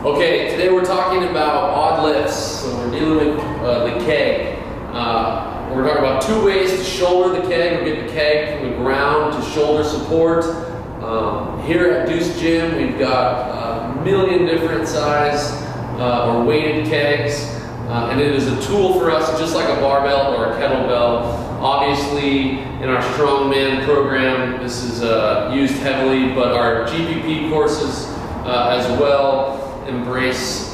Okay, today we're talking about odd lifts. So we're dealing with the keg. We're talking about two ways to shoulder the keg or get the keg from the ground to shoulder support. Here at Deuce Gym, we've got a million different size or weighted kegs, and it is a tool for us just like a barbell or a kettlebell. Obviously, in our strongman program, this is used heavily, but our GPP courses as well embrace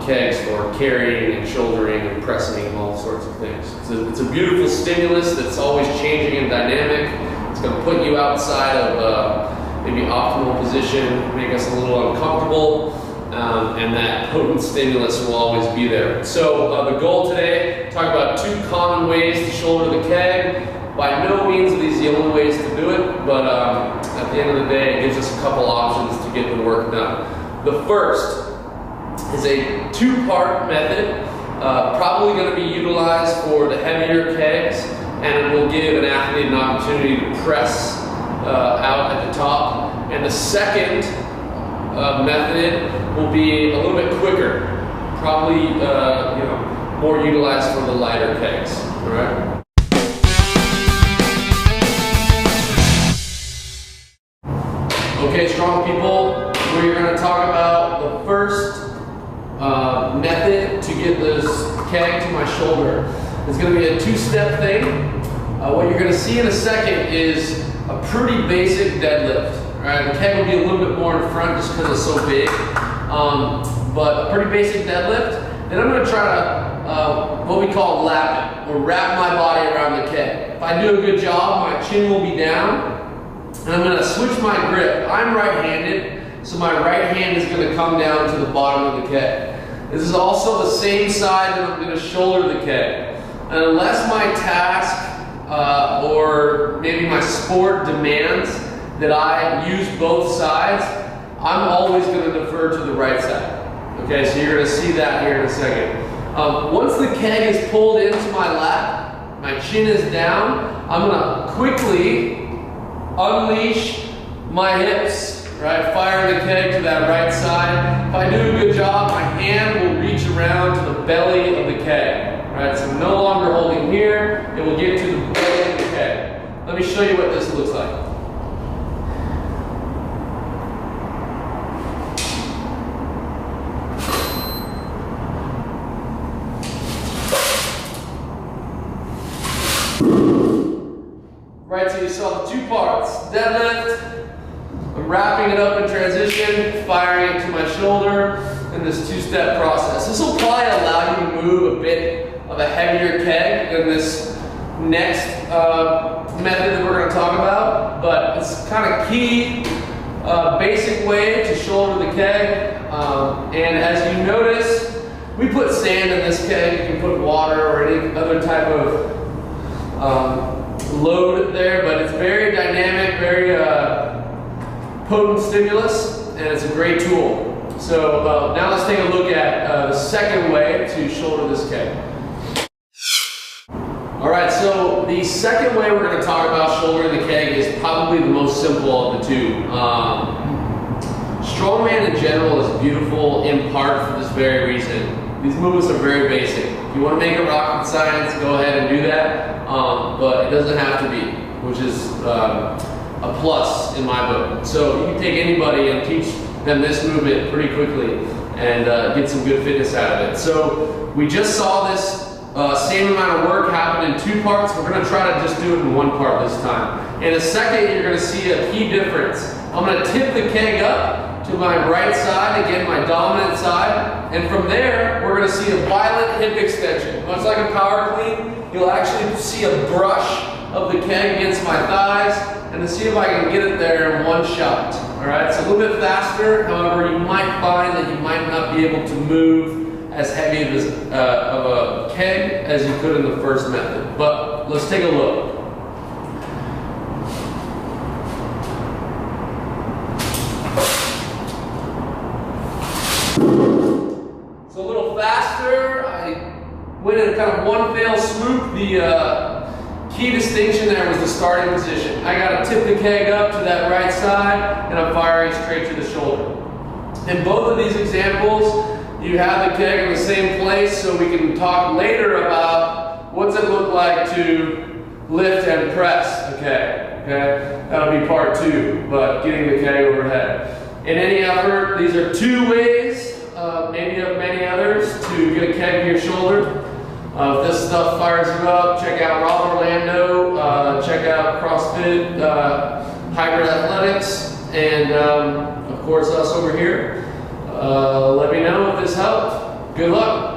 kegs for carrying and shouldering and pressing and all sorts of things. It's a beautiful stimulus that's always changing and dynamic. It's going to put you outside of maybe optimal position, make us a little uncomfortable, and that potent stimulus will always be there. So the goal today, talk about two common ways to shoulder the keg. By no means are these the only ways to do it, but at the end of the day, it gives us a couple options to get the work done. The first is a two-part method, probably going to be utilized for the heavier kegs, and it will give an athlete an opportunity to press out at the top. And the second method will be a little bit quicker, probably more utilized for the lighter kegs. All right. Okay, strong people, we're going to talk about the first method to get this keg to my shoulder. It's going to be a two-step thing. What you're going to see in a second is a pretty basic deadlift. Right? The keg will be a little bit more in front just because it's so big, but a pretty basic deadlift. Then I'm going to try to what we call lap it, or wrap my body around the keg. If I do a good job, my chin will be down, and I'm going to switch my grip. I'm right-handed, so my right hand is going to come down to the bottom of the keg. This is also the same side that I'm going to shoulder the keg. And unless my task or maybe my sport demands that I use both sides, I'm always going to defer to the right side. Okay, so you're going to see that here in a second. Once the keg is pulled into my lap, my chin is down, I'm going to quickly unleash my hips, right? Fire the keg to that right side. If I do a good job, my hand will reach around to the belly of the keg, right? So I'm no longer holding here, it will get to the belly of the keg. Let me show you what this looks like. Right, so you saw the two parts, deadlift, I'm wrapping it up in transition, firing it to my shoulder, and this two-step process. This will probably allow you to move a bit of a heavier keg than this next method that we're going to talk about, but it's kind of key, basic way to shoulder the keg. And as you notice, we put sand in this keg. You can put water or any other type of load there, but it's very dynamic, very potent stimulus, and it's a great tool. So now let's take a look at the second way to shoulder this keg. Alright, so the second way we're going to talk about shouldering the keg is probably the most simple of the two. Strongman in general is beautiful in part for this very reason. These movements are very basic. If you want to make it rocket science, go ahead and do that, but it doesn't have to be, which is a plus in my book. So you can take anybody and teach them this movement pretty quickly and get some good fitness out of it. So we just saw this same amount of work happen in two parts. We're going to try to just do it in one part this time. In a second, you're going to see a key difference. I'm going to tip the keg up to my right side, again my dominant side, and from there we're going to see a violent hip extension. Much like a power clean, you'll actually see a brush of the keg against my thighs, and to see if I can get it there in one shot. Alright, it's a little bit faster, however you might find that you might not be able to move as heavy of a keg as you could in the first method. But let's take a look. So a little faster, I went in kind of one fell swoop. The key distinction there was the starting position. I got to tip the keg up to that right side, and I'm firing straight to the shoulder. In both of these examples, you have the keg in the same place, so we can talk later about what's it look like to lift and press the keg. Okay, that'll be part 2, but getting the keg overhead. In any effort, these are 2 ways, maybe of many others, to get a keg to your shoulder. If this stuff fires you up, check out Rob Orlando, check out CrossFit, Hybrid Athletics, and of course us over here. Let me know if this helped. Good luck.